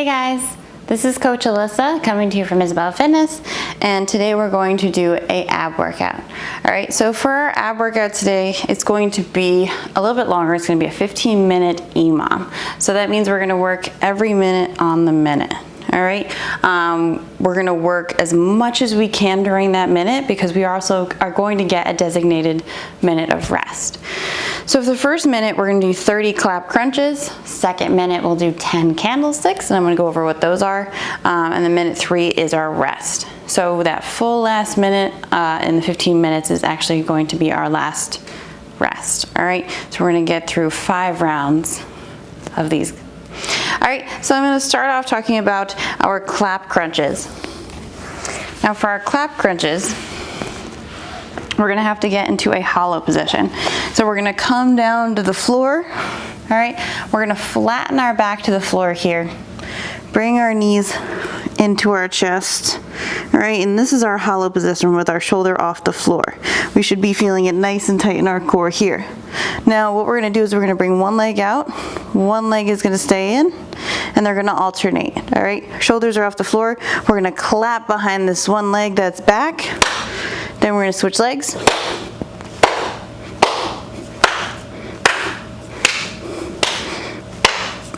Hey guys, this is Coach Alyssa coming to you from Isabella Fitness, and today we're going to do a ab workout. Alright, so for our ab workout today, it's going to be a little bit longer. It's going to be a 15-minute EMOM. So that means we're going to work every minute on the minute. Alright, we're going to work as much as we can during that minute because we also are going to get a designated minute of rest. So for the first minute, we're going to do 30 clap crunches. Second minute, we'll do 10 candlesticks, and I'm going to go over what those are. And then minute 3 is our rest. So that full last minute in the 15 minutes is actually going to be our last rest. All right, so we're going to get through 5 rounds of these. All right, so I'm going to start off talking about our clap crunches. Now for our clap crunches, we're going to have to get into a hollow position. So we're going to come down to the floor. All right, we're going to flatten our back to the floor here. Bring our knees into our chest. All right, and this is our hollow position with our shoulder off the floor. We should be feeling it nice and tight in our core here. Now what we're going to do is we're going to bring one leg out. One leg is going to stay in, and they're going to alternate. All right, shoulders are off the floor. We're going to clap behind this one leg that's back. Then we're going to switch legs.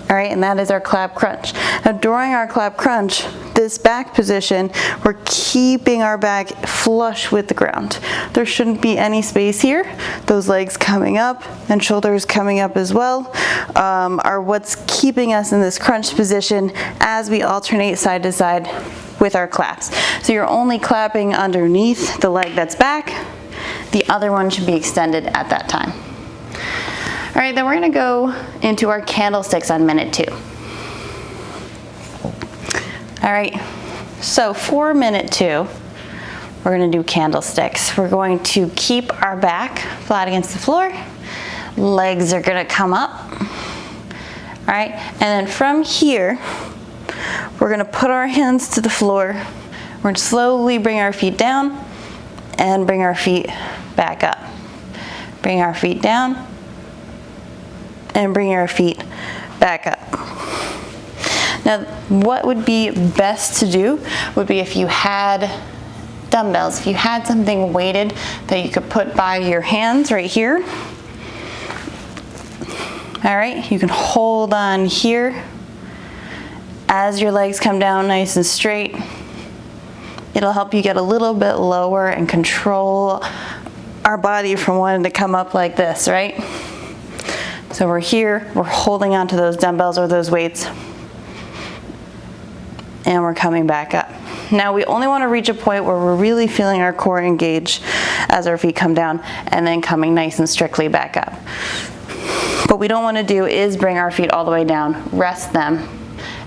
All right, and that is our clap crunch. Now during our clap crunch, this back position, we're keeping our back flush with the ground. There shouldn't be any space here. Those legs coming up and shoulders coming up as well are what's keeping us in this crunch position as we alternate side to side with our claps. So you're only clapping underneath the leg that's back. The other one should be extended at that time. All right, then we're gonna go into our candlesticks on minute 2. All right, so for minute 2, we're gonna do candlesticks. We're going to keep our back flat against the floor. Legs are gonna come up. All right, and then from here, we're gonna put our hands to the floor. We're gonna slowly bring our feet down and bring our feet back up. Bring our feet down and bring our feet back up. Now, what would be best to do would be if you had dumbbells, if you had something weighted that you could put by your hands right here. All right, you can hold on here as your legs come down nice and straight. It'll help you get a little bit lower and control our body from wanting to come up like this, right? So we're here, we're holding onto those dumbbells or those weights, and we're coming back up. Now we only want to reach a point where we're really feeling our core engage as our feet come down and then coming nice and strictly back up. What we don't want to do is bring our feet all the way down, rest them,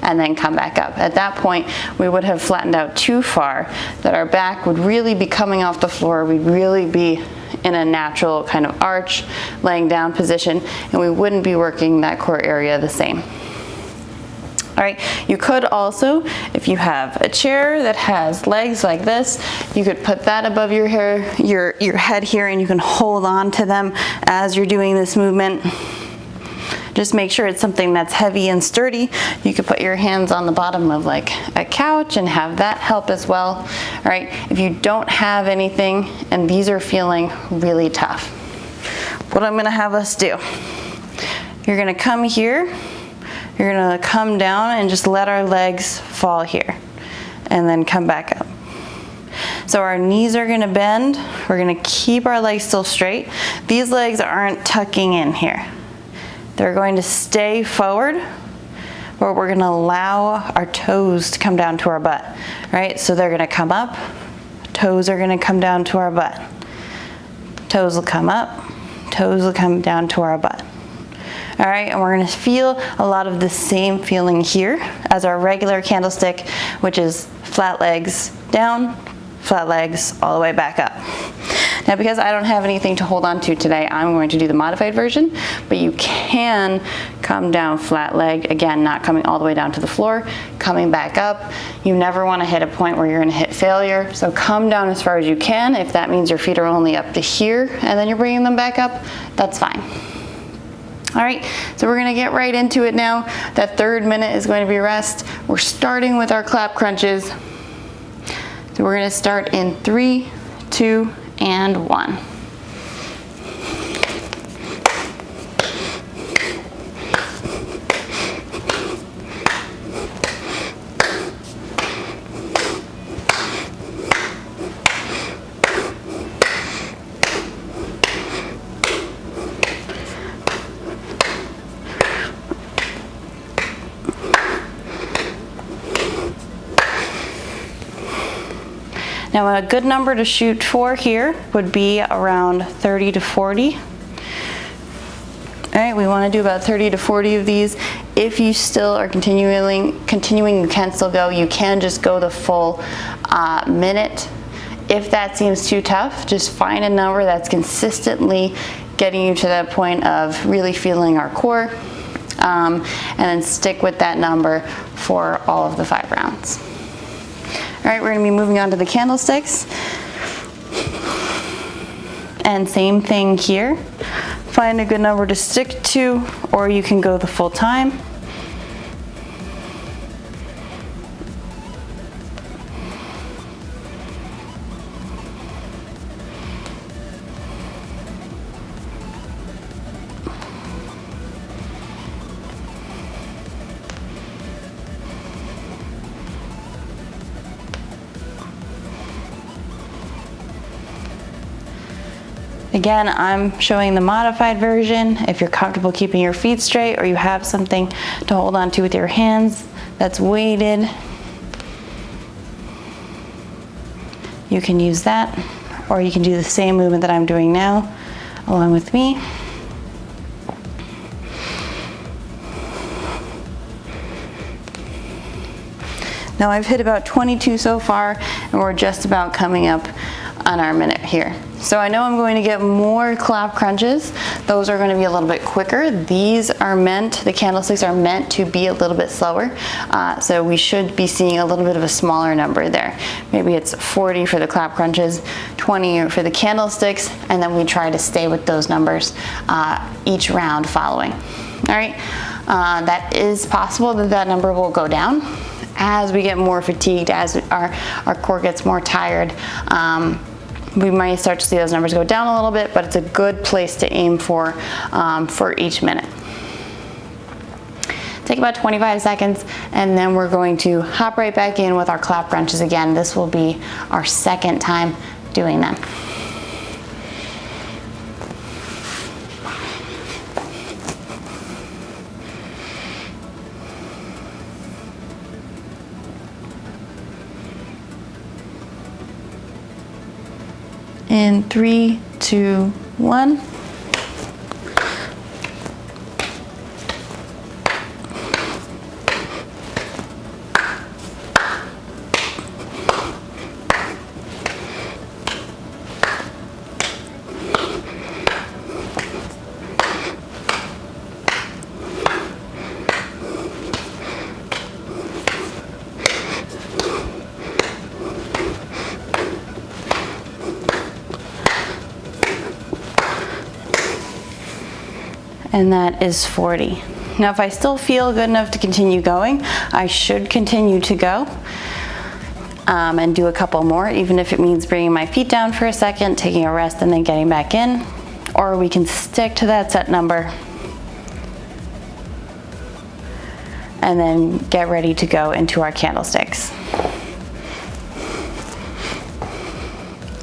and then come back up. At that point, we would have flattened out too far that our back would really be coming off the floor. We'd really be in a natural kind of arch, laying down position, and we wouldn't be working that core area the same. All right, you could also, if you have a chair that has legs like this, you could put that above your head here, and you can hold on to them as you're doing this movement. Just make sure it's something that's heavy and sturdy. You could put your hands on the bottom of like a couch and have that help as well. All right, if you don't have anything and these are feeling really tough, what I'm gonna have us do, you're gonna come here, you're gonna come down and just let our legs fall here and then come back up. So our knees are gonna bend. We're gonna keep our legs still straight. These legs aren't tucking in here. They're going to stay forward, but we're going to allow our toes to come down to our butt, right? So they're going to come up, toes are going to come down to our butt. Toes will come up, toes will come down to our butt. All right, and we're going to feel a lot of the same feeling here as our regular candlestick, which is flat legs down, flat legs all the way back up. Now because I don't have anything to hold on to today, I'm going to do the modified version, but you can come down flat leg, again, not coming all the way down to the floor, coming back up. You never want to hit a point where you're going to hit failure, so come down as far as you can. If that means your feet are only up to here and then you're bringing them back up, that's fine. All right, so we're gonna get right into it now. That third minute is going to be rest. We're starting with our clap crunches. So we're gonna start in 3, 2, and 1. Now a good number to shoot for here would be around 30 to 40. All right, we want to do about 30 to 40 of these. If you still are continuing, you can still go. You can just go the full minute. If that seems too tough, just find a number that's consistently getting you to that point of really feeling our core, and then stick with that number for all of the 5 rounds. All right, we're gonna be moving on to the candlesticks. And same thing here. Find a good number to stick to, or you can go the full time. Again, I'm showing the modified version. If you're comfortable keeping your feet straight or you have something to hold on to with your hands that's weighted, you can use that, or you can do the same movement that I'm doing now along with me. Now I've hit about 22 so far, and we're just about coming up on our minute here. So I know I'm going to get more clap crunches. Those are going to be a little bit quicker. These are meant, the candlesticks are meant to be a little bit slower. So we should be seeing a little bit of a smaller number there. Maybe it's 40 for the clap crunches, 20 for the candlesticks, and then we try to stay with those numbers each round following. All right, that is possible that that number will go down as we get more fatigued, as our core gets more tired. We might start to see those numbers go down a little bit, but it's a good place to aim for each minute. Take about 25 seconds, and then we're going to hop right back in with our clap crunches again. This will be our second time doing them. In 3, 2, 1. And that is 40. Now if I still feel good enough to continue going, I should continue to go and do a couple more, even if it means bringing my feet down for a second, taking a rest, and then getting back in. Or we can stick to that set number and then get ready to go into our candlesticks.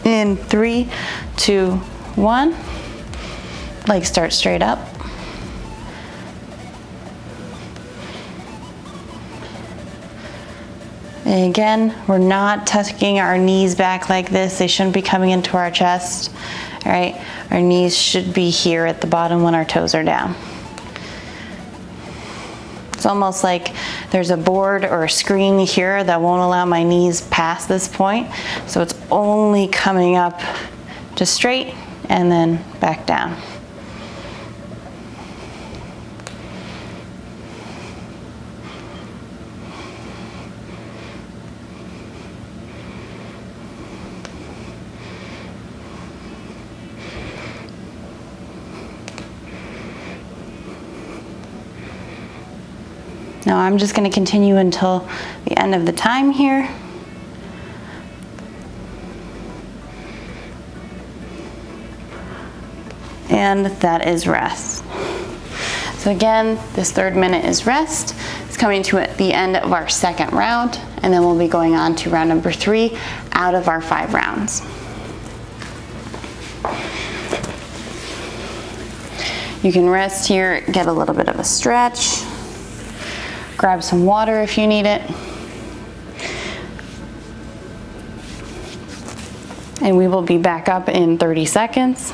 In 3, 2, 1. Legs start straight up. And again, we're not tucking our knees back like this. They shouldn't be coming into our chest. All right, our knees should be here at the bottom when our toes are down. It's almost like there's a board or a screen here that won't allow my knees past this point. So it's only coming up just straight and then back down. Now I'm just going to continue until the end of the time here. And that is rest. So again, this 3rd minute is rest. It's coming to the end of our 2nd round, and then we'll be going on to round number 3 out of our 5 rounds. You can rest here, get a little bit of a stretch, grab some water if you need it. And we will be back up in 30 seconds.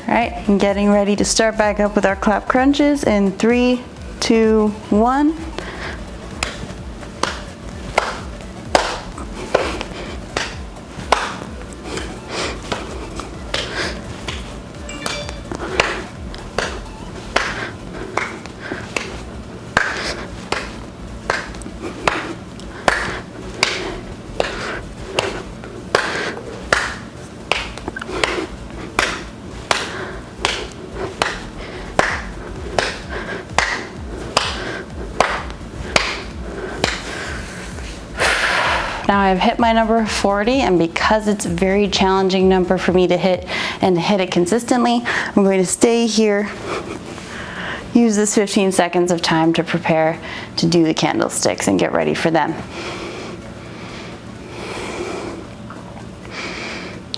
All right, and getting ready to start back up with our clap crunches in 3, 2, 1. Now I've hit my number 40, and because it's a very challenging number for me to hit and to hit it consistently, I'm going to stay here, use this 15 seconds of time to prepare to do the candlesticks and get ready for them.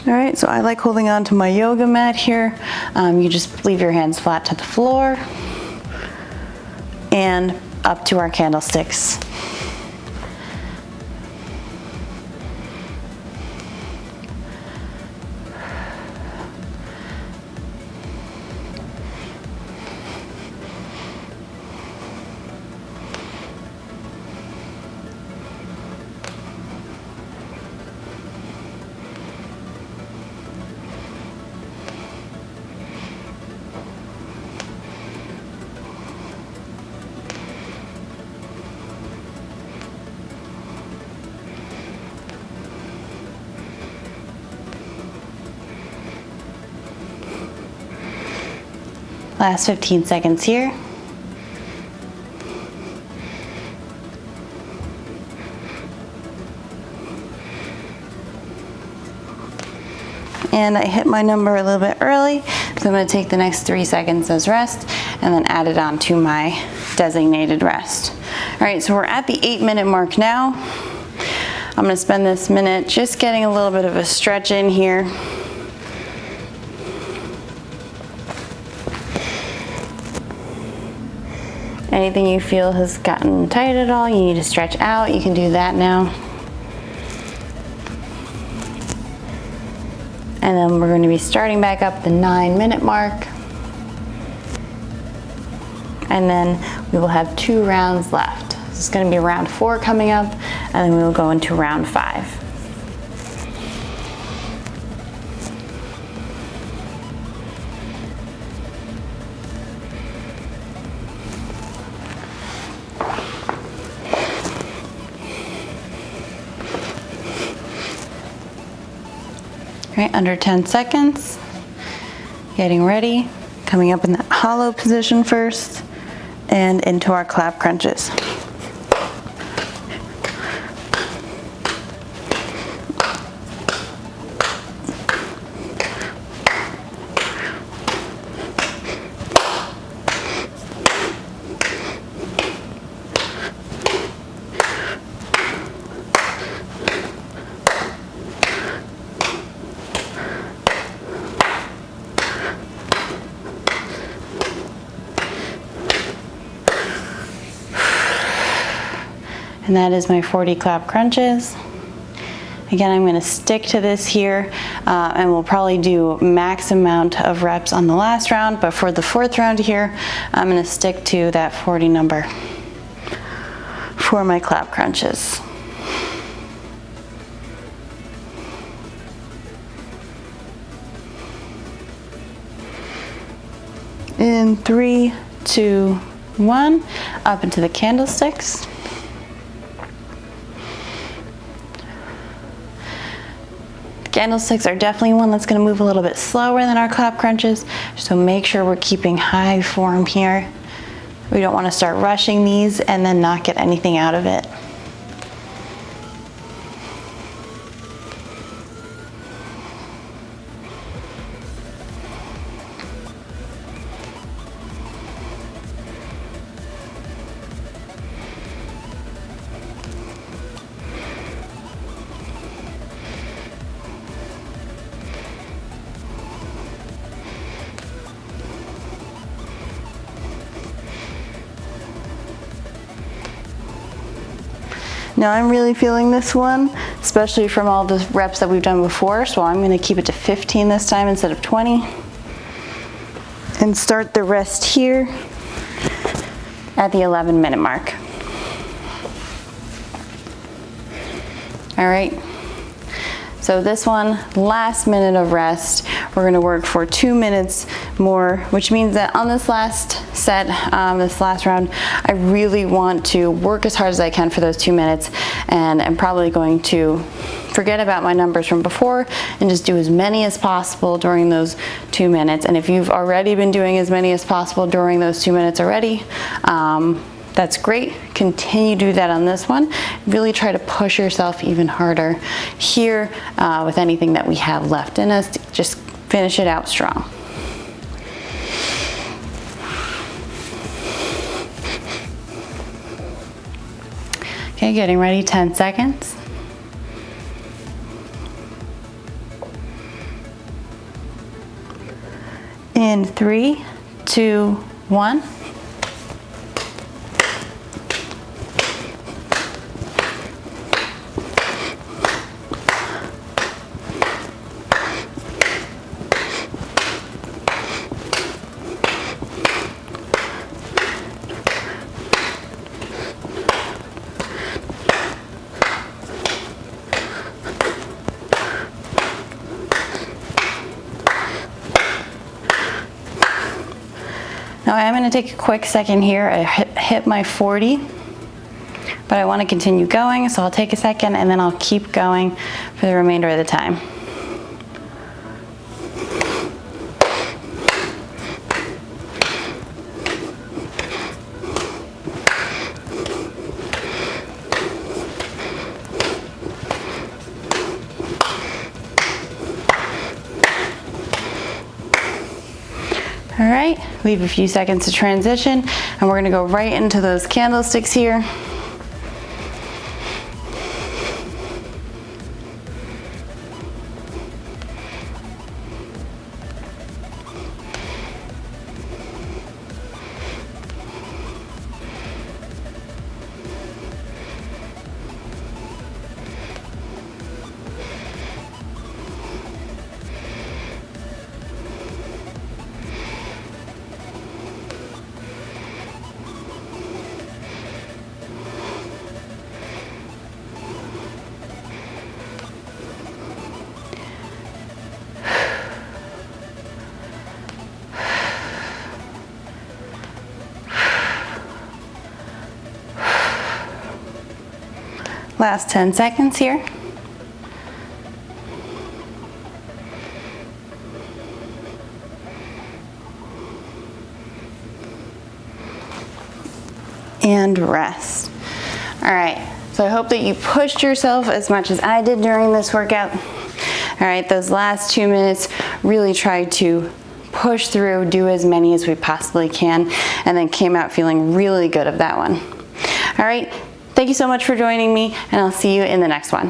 All right, so I like holding on to my yoga mat here. You just leave your hands flat to the floor and up to our candlesticks. Last 15 seconds here. And I hit my number a little bit early, so I'm going to take the next 3 seconds as rest and then add it on to my designated rest. All right, so we're at the 8-minute mark now. I'm going to spend this minute just getting a little bit of a stretch in here. Anything you feel has gotten tight at all, you need to stretch out, you can do that now. And then we're going to be starting back up the 9-minute mark. And then we will have 2 rounds left. This is going to be round 4 coming up, and then we will go into round 5. All right, under 10 seconds, getting ready, coming up in that hollow position first, and into our clap crunches. And that is my 40 clap crunches. Again, I'm going to stick to this here, and we'll probably do max amount of reps on the last round, but for the 4th round here, I'm going to stick to that 40 number for my clap crunches. In 3, 2, 1, up into the candlesticks. Candlesticks are definitely one that's going to move a little bit slower than our clap crunches, so make sure we're keeping high form here. We don't want to start rushing these and then not get anything out of it. Now I'm really feeling this one, especially from all the reps that we've done before, so I'm going to keep it to 15 this time instead of 20. And start the rest here at the 11-minute mark. All right, so this one, last minute of rest. We're going to work for 2 minutes more, which means that on this last set, this last round, I really want to work as hard as I can for those 2 minutes, and I'm probably going to forget about my numbers from before and just do as many as possible during those 2 minutes. And if you've already been doing as many as possible during those 2 minutes already, that's great. Continue to do that on this one. Really try to push yourself even harder here with anything that we have left in us. Just finish it out strong. Okay, getting ready, 10 seconds. In 3, 2, 1. Now I'm going to take a quick second here. I hit my 40, but I want to continue going, so I'll take a second and then I'll keep going for the remainder of the time. All right, leave a few seconds to transition, and we're gonna go right into those candlesticks here. Last 10 seconds here. And rest. All right, so I hope that you pushed yourself as much as I did during this workout. All right, those last 2 minutes, really try to push through, do as many as we possibly can, and then came out feeling really good of that one. All right, thank you so much for joining me, and I'll see you in the next one.